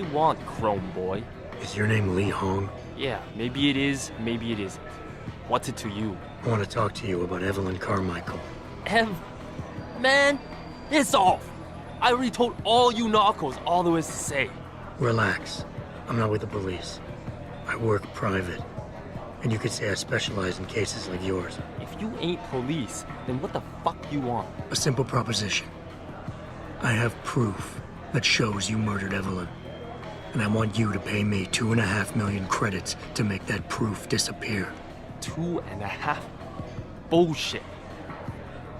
you want, Chrome Boy? Is your name Lee Hong? Yeah, maybe it is, maybe it isn't. What's it to you? I want to talk to you about Evelyn Carmichael. Man, piss off! I already told all you narcos all there is to say. Relax. I'm not with the police. I work private. And you could say I specialize in cases like yours. If you ain't police, then what the fuck you want? A simple proposition. I have proof that shows you murdered Evelyn. And I want you to pay me 2.5 million credits to make that proof disappear. 2.5? Bullshit.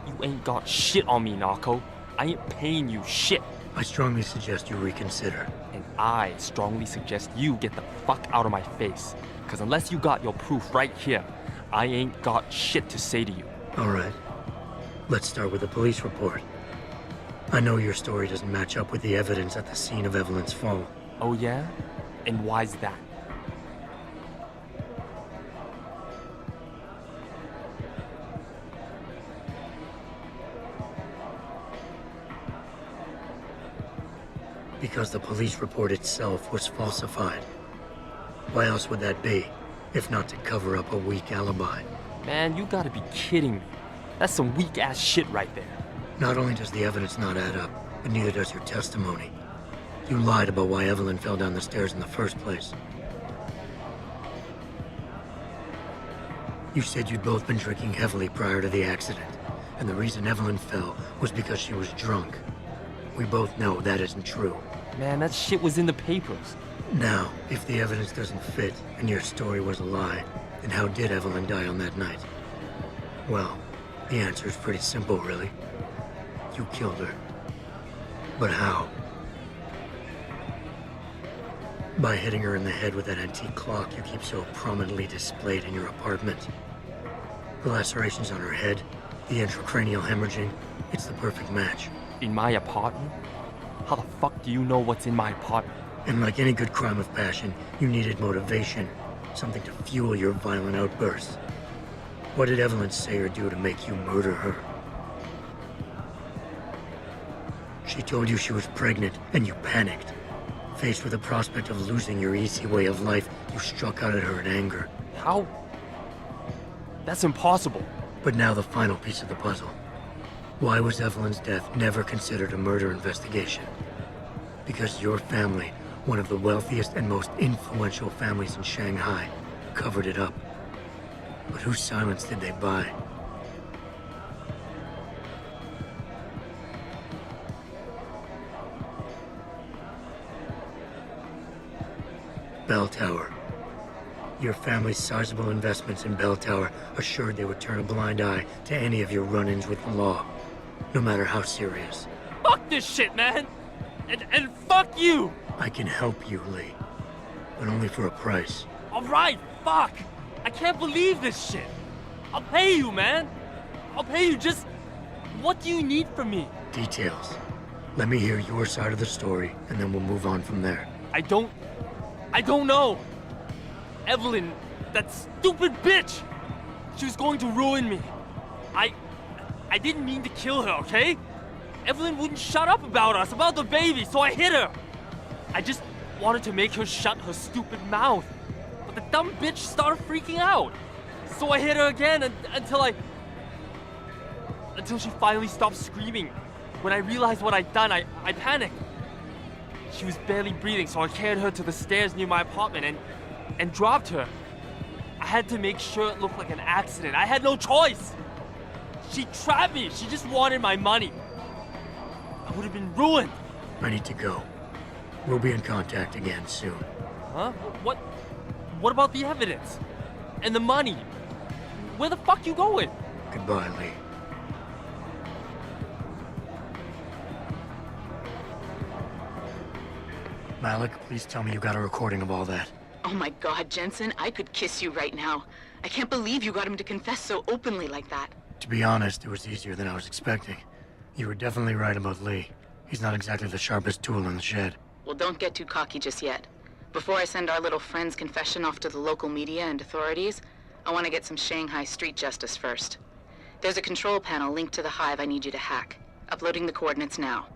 You ain't got shit on me, narco. I ain't paying you shit. I strongly suggest you reconsider. And I strongly suggest you get the fuck out of my face. Because unless you got your proof right here, I ain't got shit to say to you. All right. Let's start with the police report. I know your story doesn't match up with the evidence at the scene of Evelyn's fall. Oh yeah? And why's that? Because the police report itself was falsified. Why else would that be, if not to cover up a weak alibi? Man, you gotta be kidding me. That's some weak-ass shit right there. Not only does the evidence not add up, but neither does your testimony. You lied about why Evelyn fell down the stairs in the first place. You said you'd both been drinking heavily prior to the accident, and the reason Evelyn fell was because she was drunk. We both know that isn't true. Man, that shit was in the papers. Now, if the evidence doesn't fit and your story was a lie, then how did Evelyn die on that night? Well, the answer is pretty simple, really. You killed her. But how? By hitting her in the head with that antique clock you keep so prominently displayed in your apartment. The lacerations on her head, the intracranial hemorrhaging, it's the perfect match. In my apartment? How the fuck do you know what's in my apartment? And like any good crime of passion, you needed motivation, something to fuel your violent outbursts. What did Evelyn say or do to make you murder her? She told you she was pregnant, and you panicked. Faced with the prospect of losing your easy way of life, you struck out at her in anger. How? That's impossible. But now the final piece of the puzzle. Why was Evelyn's death never considered a murder investigation? Because your family, one of the wealthiest and most influential families in Shanghai, covered it up. But whose silence did they buy? Bell Tower. Your family's sizable investments in Bell Tower assured they would turn a blind eye to any of your run-ins with the law, no matter how serious. Fuck this shit, man! And fuck you! I can help you, Lee. But only for a price. Alright, fuck! I can't believe this shit! I'll pay you, man! I'll pay you, just... What do you need from me? Details. Let me hear your side of the story, and then we'll move on from there. I don't know! Evelyn, that stupid bitch! She was going to ruin me. I didn't mean to kill her, okay? Evelyn wouldn't shut up about us, about the baby, so I hit her. I just wanted to make her shut her stupid mouth. But the dumb bitch started freaking out. So I hit her again until she finally stopped screaming. When I realized what I'd done, I panicked. She was barely breathing, so I carried her to the stairs near my apartment and dropped her. I had to make sure it looked like an accident. I had no choice. She trapped me. She just wanted my money. I would have been ruined. I need to go. We'll be in contact again soon. Huh? What about the evidence? And the money? Where the fuck you going? Goodbye, Lee. Malik, please tell me you got a recording of all that. Oh my God, Jensen, I could kiss you right now. I can't believe you got him to confess so openly like that. To be honest, it was easier than I was expecting. You were definitely right about Lee. He's not exactly the sharpest tool in the shed. Well, don't get too cocky just yet. Before I send our little friend's confession off to the local media and authorities, I want to get some Shanghai street justice first. There's a control panel linked to the hive I need you to hack. Uploading the coordinates now.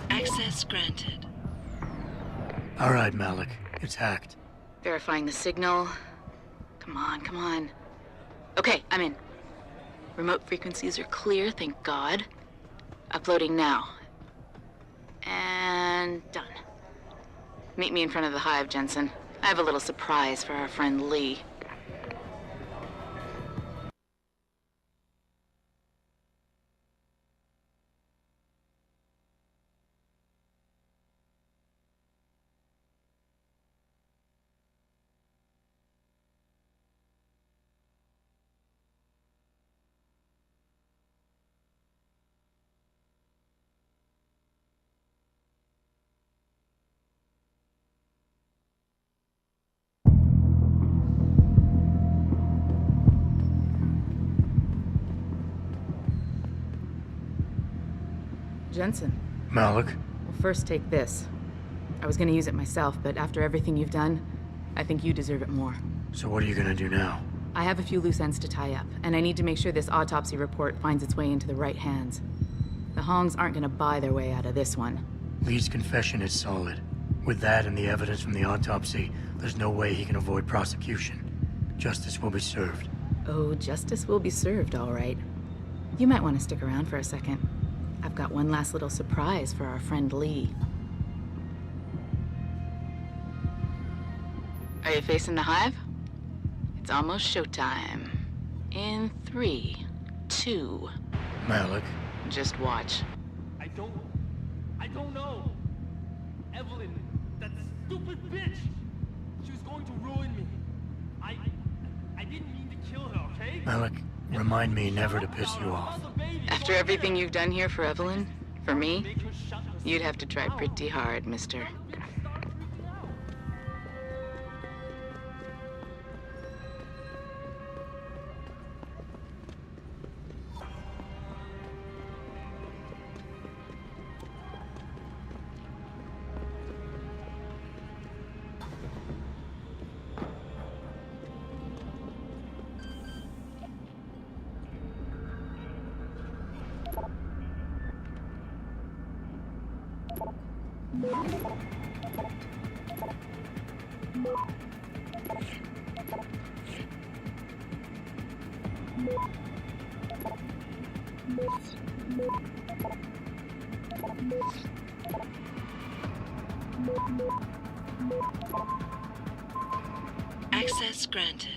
Access granted. All right, Malik. It's hacked. Verifying the signal. Come on, come on. Okay, I'm in. Remote frequencies are clear, thank God. Uploading now. And done. Meet me in front of the hive, Jensen. I have a little surprise for our friend Lee. Jensen. Malik? Well, first take this. I was gonna use it myself, but after everything you've done, I think you deserve it more. So what are you gonna do now? I have a few loose ends to tie up, and I need to make sure this autopsy report finds its way into the right hands. The Hongs aren't gonna buy their way out of this one. Lee's confession is solid. With that and the evidence from the autopsy, there's no way he can avoid prosecution. Justice will be served. Oh, justice will be served, all right. You might want to stick around for a second. I've got one last little surprise for our friend Lee. Are you facing the hive? It's almost showtime. In 3, 2... Malik? Just watch. I don't know. Evelyn, that stupid bitch! She was going to ruin me. I didn't mean to kill her, okay? Malik, remind me never to piss you off. After everything you've done here for Evelyn, for me, you'd have to try pretty hard, mister. Access granted.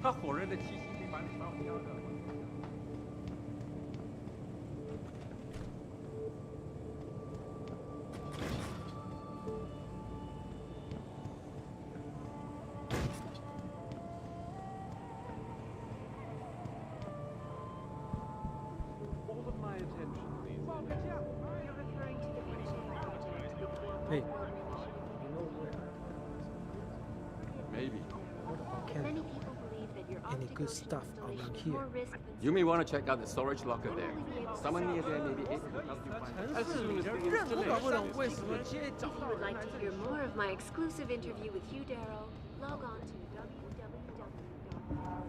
它火热的气息可以把你烧焦的。All of my attention, please. Hey, Maybe. Many people believe that your any good stuff around here? You may want to check out the storage locker there. Someone near there may be able to help you find as soon as the 搞不懂 installation. 为什么街找 If you would like to hear more of my exclusive interview with Hugh Darrow, log on to www.com.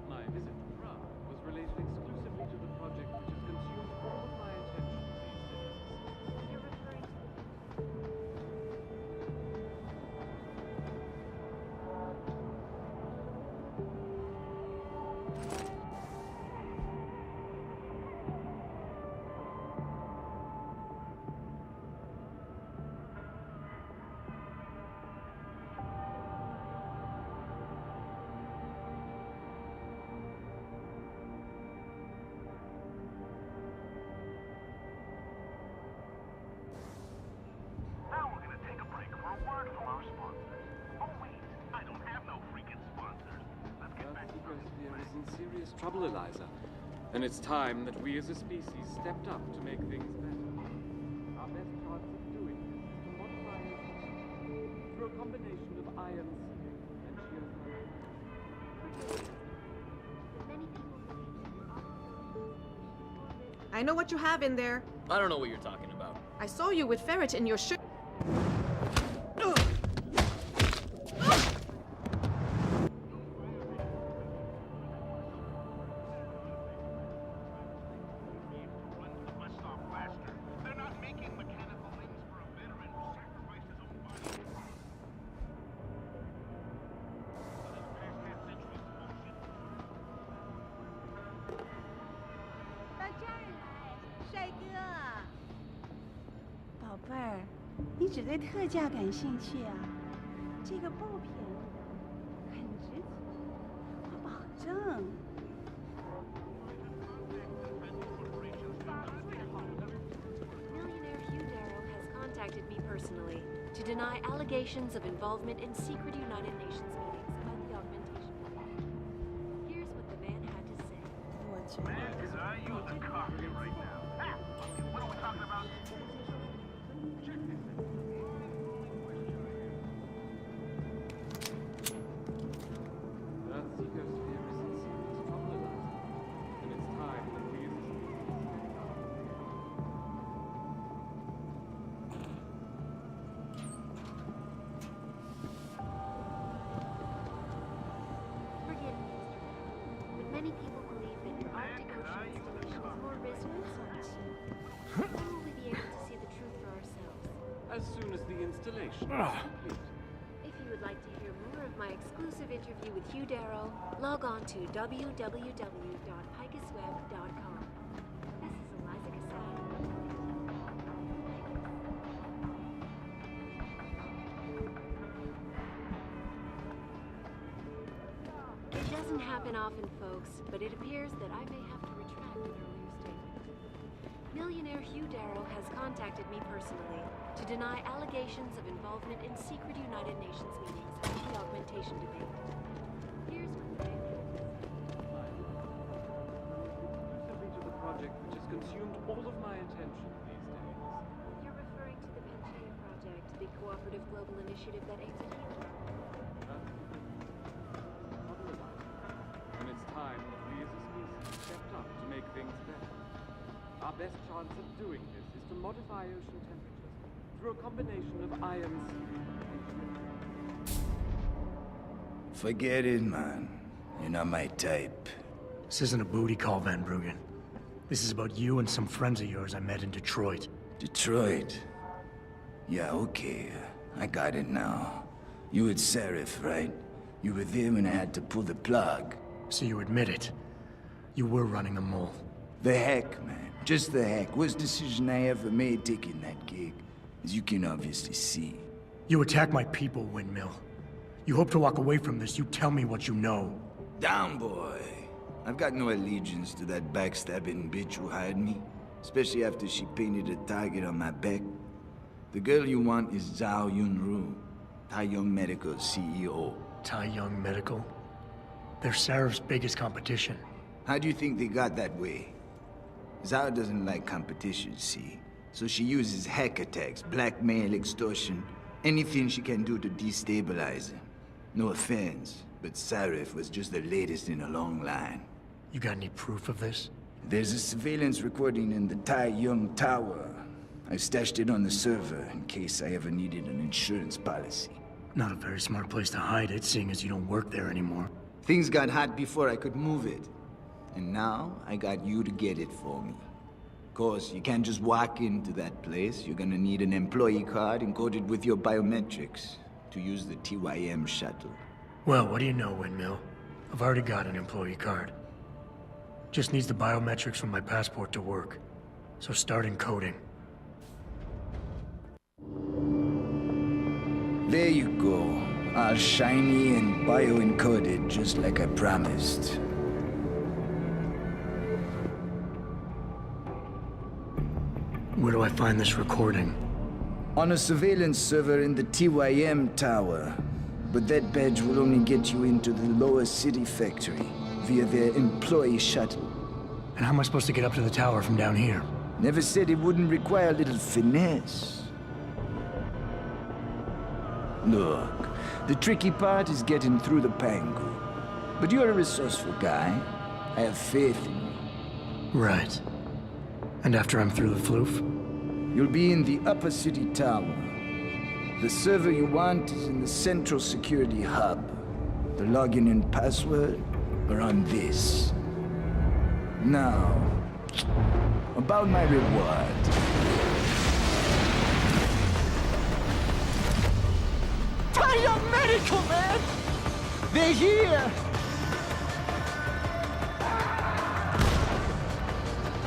My visit to Prague was related exclusively to the project which has consumed all of my attention these days. Now we're gonna take a break for a word from our sponsors. Oh wait, I don't have no freaking sponsors. Let's get back Earth's to ecosphere is in serious trouble, Eliza. And it's time that we as a species stepped up to make things better. Our best chance of doing this is to modify our system through a combination of iron sealing and shear thermal. I know what you have in there. I don't know what you're talking about. I saw you with Ferret in your shirt. run the bus stop faster. They're not making mechanical limbs for a veteran who sacrificed his own body. Past half centuries of bullshit. 到这儿来，帅哥。宝贝儿，你只对特价感兴趣啊？这个不便宜，很值钱，我保证。 Millionaire Hugh Darrow has contacted me personally to deny allegations of involvement in secret United Nations meetings about the augmentation project. Here's what the man had to say. 我去。 Man, could I use a coffee right now? Ah, what are we talking about? Check this out. Earth's ecosphere is in serious trouble, Eliza. And it's time that we as a species stepped up. Forgive me, Mr. Darrow, but many people believe that your Arctic Ocean installation is more risk than certainty. When will we be able to see the truth for ourselves? As soon as the installation is complete. If you would like to hear more of my exclusive interview with Hugh Darrow, log on to www.picusweb.com. This is Eliza Casado. It doesn't happen often, folks, but it appears that I may have to retract an earlier statement. Millionaire Hugh Darrow has contacted me personally to deny allegations of involvement in secret United Nations meetings and the augmentation debate. Here's what the man had to say. Exclusively to the project which has consumed all of my attention these days. You're referring to the Pangaea Project, the cooperative global initiative that aims at healing. And it's time that we as a species stepped up to make things better. Our best chance of doing this is to modify ocean temperatures through a combination of iron sealing and shear. Forget it, man. You're not my type. This isn't a booty call, Van Bruggen. This is about you and some friends of yours I met in Detroit. Detroit. Yeah, okay. I got it now. You at Serif, right? You were there when I had to pull the plug. So you admit it. You were running a mole. The heck, man. Just the heck. Worst decision I ever made taking that gig. As you can obviously see. You attack my people, Windmill. You hope to walk away from this, you tell me what you know. Down, boy. I've got no allegiance to that backstabbing bitch who hired me. Especially after she painted a target on my back. The girl you want is Zhao Yunru, Tai Young Medical's CEO. Tai Young Medical? They're Serif's biggest competition. How do you think they got that way? Zhao doesn't like competition, see? So she uses hack attacks, blackmail, extortion, anything she can do to destabilize him. No offense, but Serif was just the latest in a long line. You got any proof of this? There's a surveillance recording in the Tai Young Tower. I stashed it on the server in case I ever needed an insurance policy. Not a very smart place to hide it, seeing as you don't work there anymore. Things got hot before I could move it. And now, I got you to get it for me. Of course, you can't just walk into that place. You're gonna need an employee card encoded with your biometrics to use the TYM shuttle. Well, what do you know, Windmill? I've already got an employee card. Just needs the biometrics from my passport to work. So start encoding. There you go. All shiny and bio-encoded, just like I promised. Where do I find this recording? On a surveillance server in the TYM tower. But that badge will only get you into the lower city factory via their employee shuttle. And how am I supposed to get up to the tower from down here? Never said it wouldn't require a little finesse. Look, the tricky part is getting through the Pangu. But you're a resourceful guy. I have faith in you. Right. And after I'm through the floof? You'll be in the upper city tower. The server you want is in the central security hub. The login and password are on this. Now, about my reward. Tai Young Medical, man! They're here!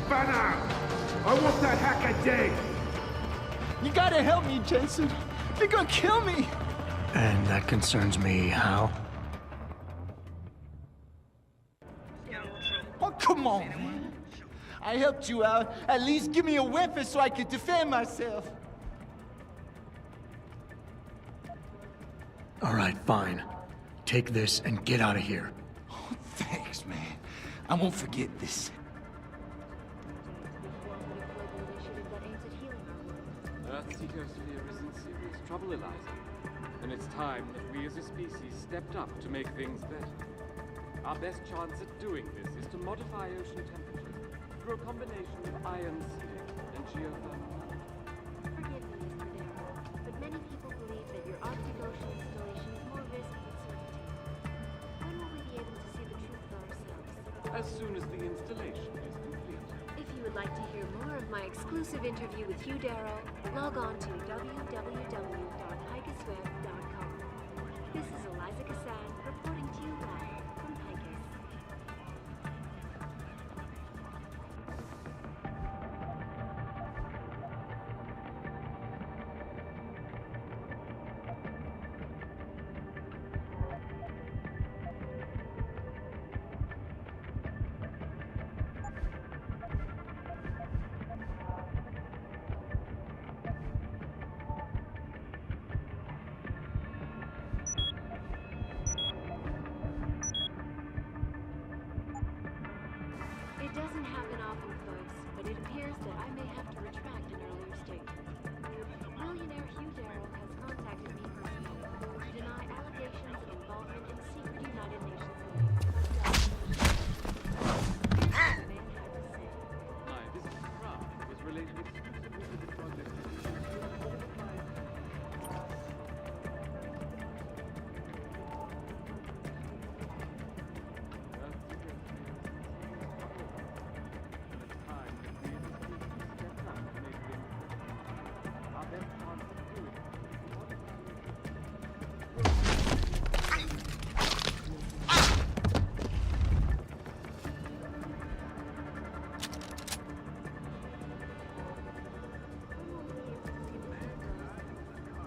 Banner! I want that hacker dead! You gotta help me, Jensen. They're gonna kill me! And that concerns me how? Oh, come on, man. I helped you out. At least give me a weapon so I can defend myself. All right, fine. Take this and get out of here. Oh, thanks, man. I won't forget this. Earthseekers fear is in serious trouble, Eliza. And it's time that we as a species stepped up to make things better. Our best chance at doing this is to modify ocean temperatures through a combination of ion seeding and geothermal. Forgive me, Mr. Darrow, but many people believe that your Arctic Ocean installation is more risk than certainty. When will we be able to see the truth for ourselves? As soon as the installation is complete. If you would like to hear more of my exclusive interview with Hugh Darrow, log on to www.higasweb.com. This is Eliza Cassan reporting to you live from Higas.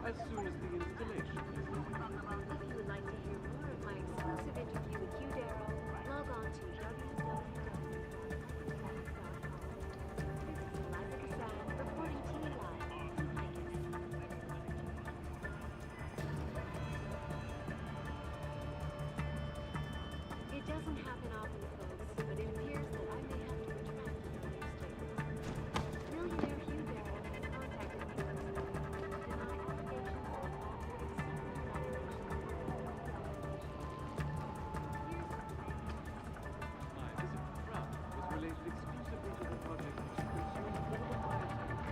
as soon as the installation is complete. If you would like to hear more of my exclusive interview with Hugh Darrow, log on to www.icecast.com. This is Eliza Cassan reporting to you live from Icus. It doesn't happen often, folks, but it appears that I may have to retract an earlier statement. Millionaire Hugh Darrow has contacted me personally to deny allegations of involvement in My visit to France was related exclusively to the project which consumed all of my attention.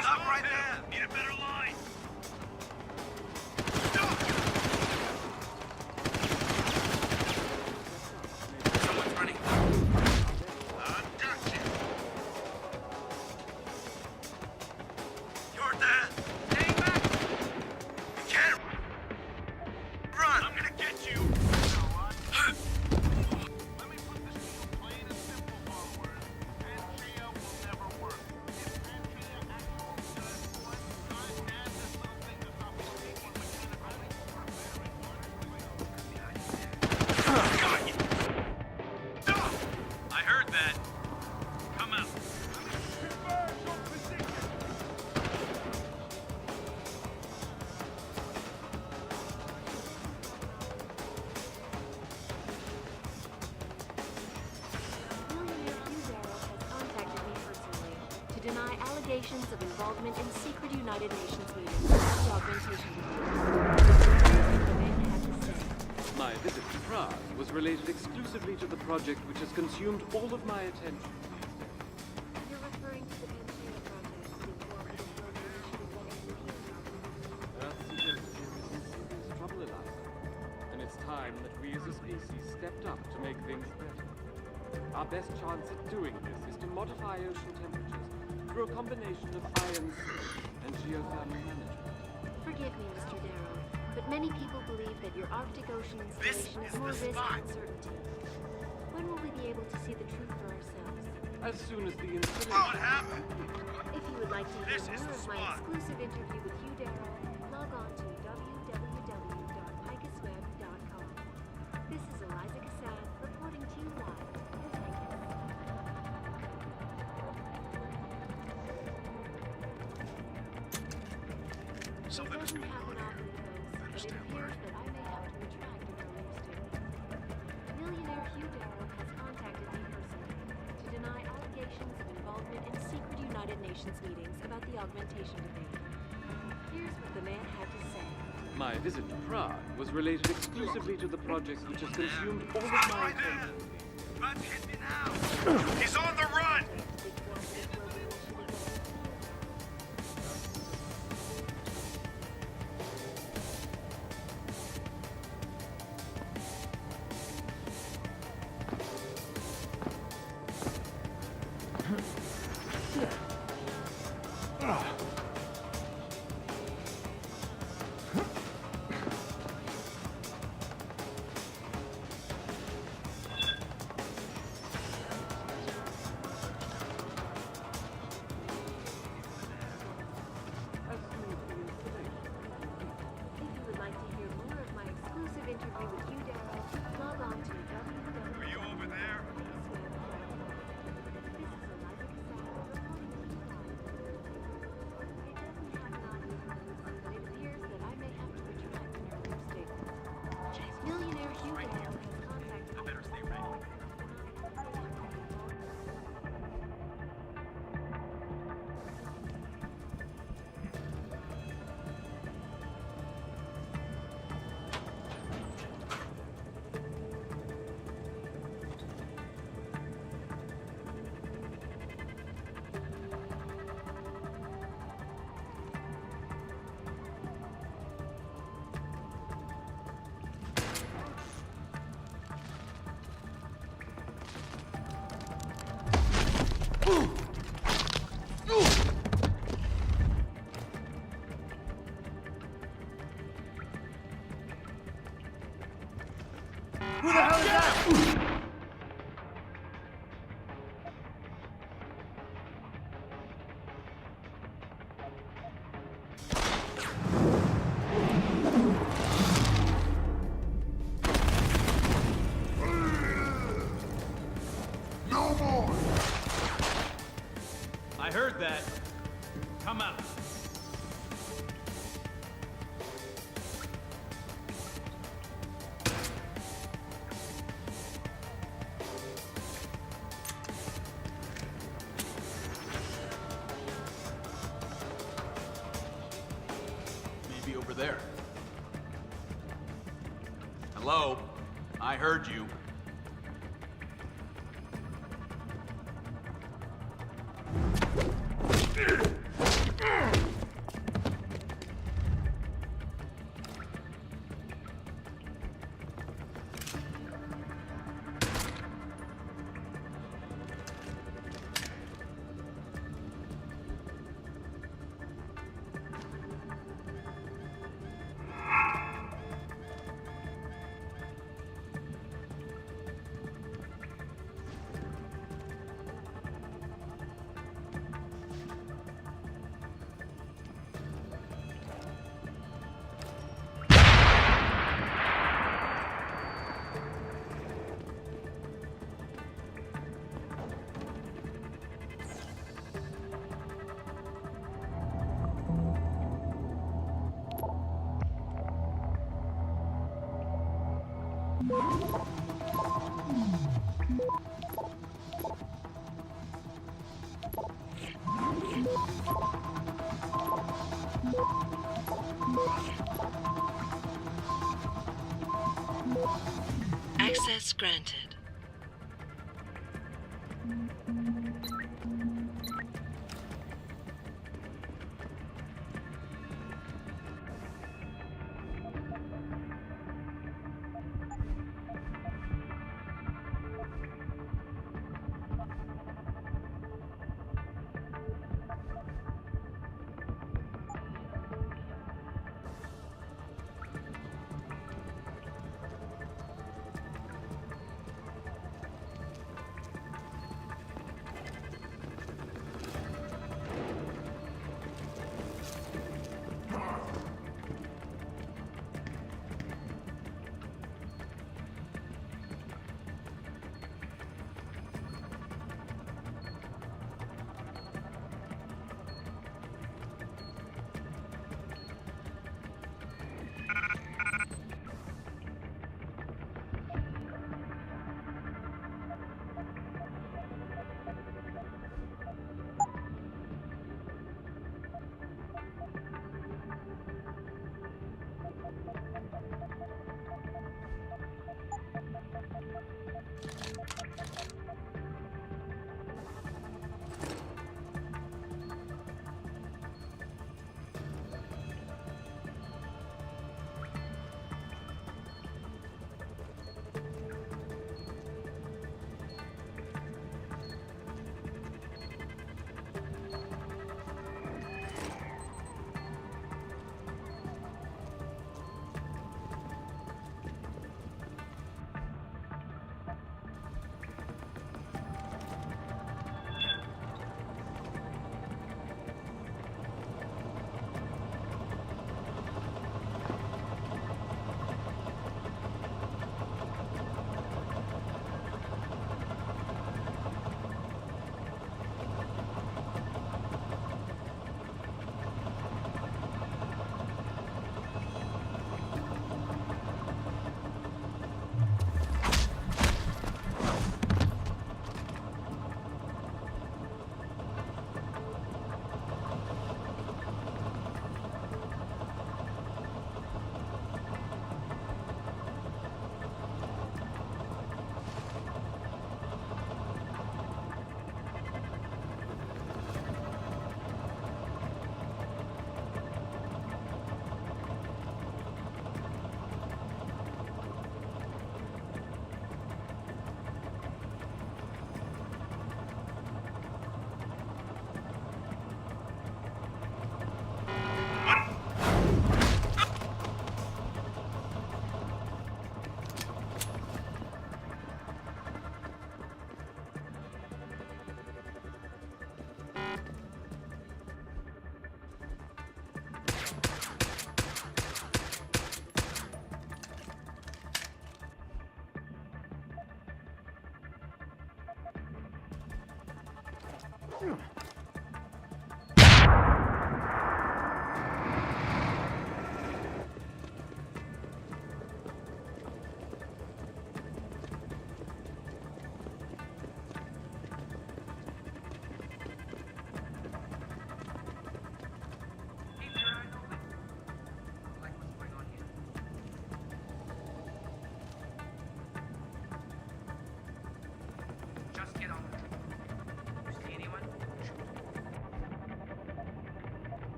Stop right there! Need a better line! Someone's running. I've got you. You're dead. Stay back. You can't run. I'm gonna get you. Let me put this to you plain and simple, followers. Pangea will never work. If Pangea actually does what God adds this little thing to stop people I heard that. Come out. Millionaire Hugh Darrow has contacted me personally to deny allegations of involvement in secret United Nations meetings about the augmentation debate. The man had to say. My visit to Prague was related exclusively to the project which has consumed all of my attention. You're referring to the Pangea project, the informative program initiative that Earth seems to be in serious trouble, Eliza. And it's time that we as a species stepped up to make things better. Our best chance at doing this is to modify ocean temperatures through a combination of iron sea and geothermal management. Forgive me, Mr. Darrow, but many people believe that your Arctic Ocean installation is more risk than certainty. When will we be able to see the truth for ourselves? As soon as the installation... What happened? If you would like to hear This is more the of my spot. exclusive interview with Hugh Darrow, log on to www.icusweb.com. This is Eliza Cassan reporting to you live from Icus. Something It is doesn't going happen on often, here. folks, but it appears that I may have to retract an earlier statement. Millionaire Hugh Darrow has contacted me personally to deny allegations of involvement in secret United Nations meetings about the augmentation debate. Here's what the man had to say. My visit to Prague was related exclusively to the project which has consumed all of Stop my right there! attention. About to hit me now! He's on the run! The informative program initiative. I heard that. Come out. Maybe over there. Hello? I heard you. Access granted.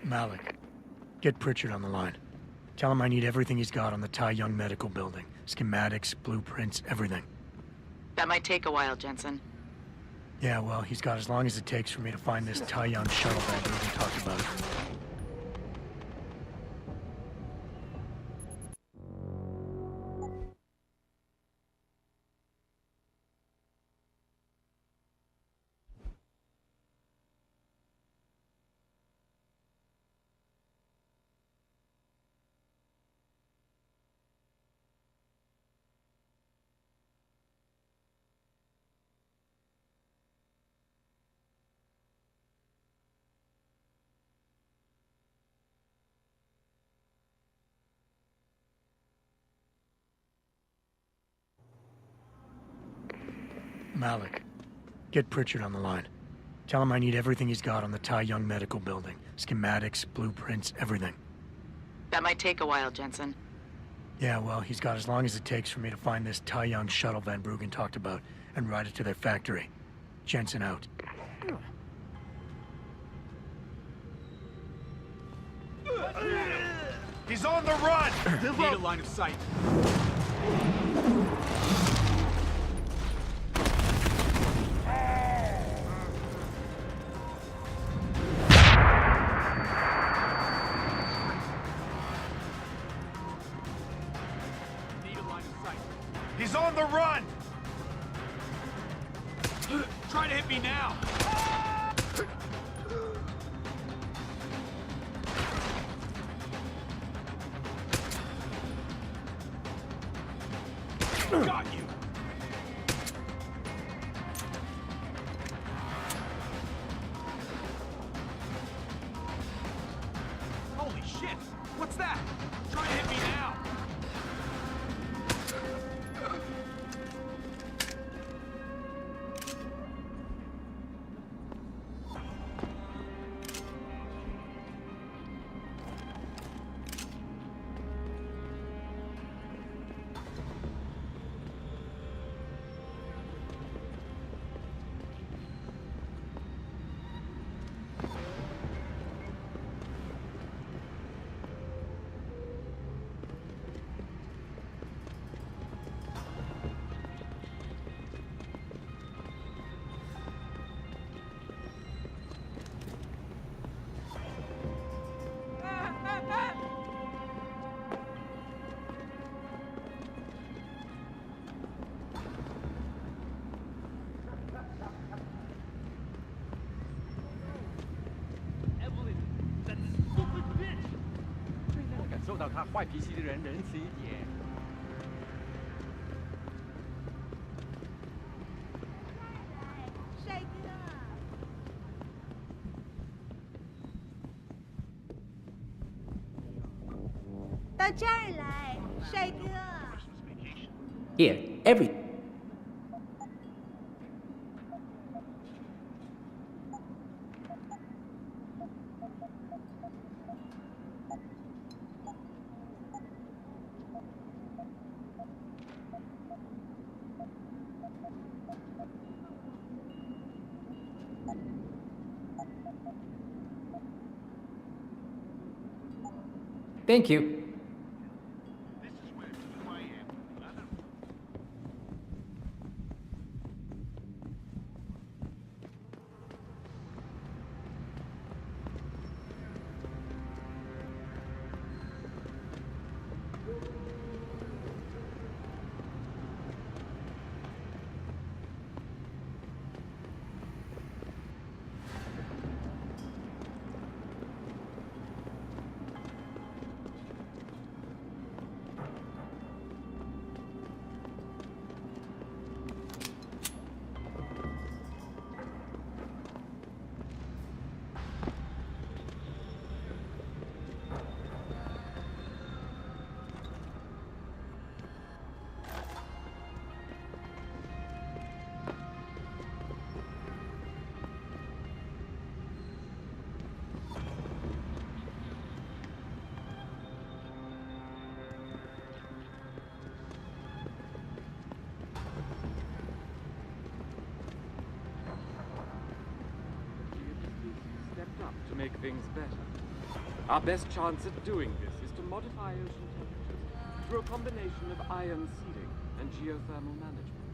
Malik, get Pritchard on the line. Tell him I need everything he's got on the Tai Young Medical Building. Schematics, blueprints, everything. That might take a while, Jensen. Yeah, well, he's got as long as it takes for me to find this Tai Young shuttle that Ruben talked about. Malik, get Pritchard on the line. Tell him I need everything he's got on the Tai Young Medical Building. Schematics, blueprints, everything. That might take a while, Jensen. Yeah, well, he's got as long as it takes for me to find this Tai Young shuttle Van Bruggen talked about and ride it to their factory. Jensen out. He's on the run! Need a line of sight. He's on the run! Try to hit me now! Got you! Holy shit! What's that? Try to hit me now! Evelyn, that stupid bitch! 感受到他坏脾气的人仁慈一点。帅哥，到这儿来，帅哥。 Here, every. Thank you. Stepped up to make things better. Our best chance at doing this is to modify ocean temperatures through a combination of ion seeding and geothermal management.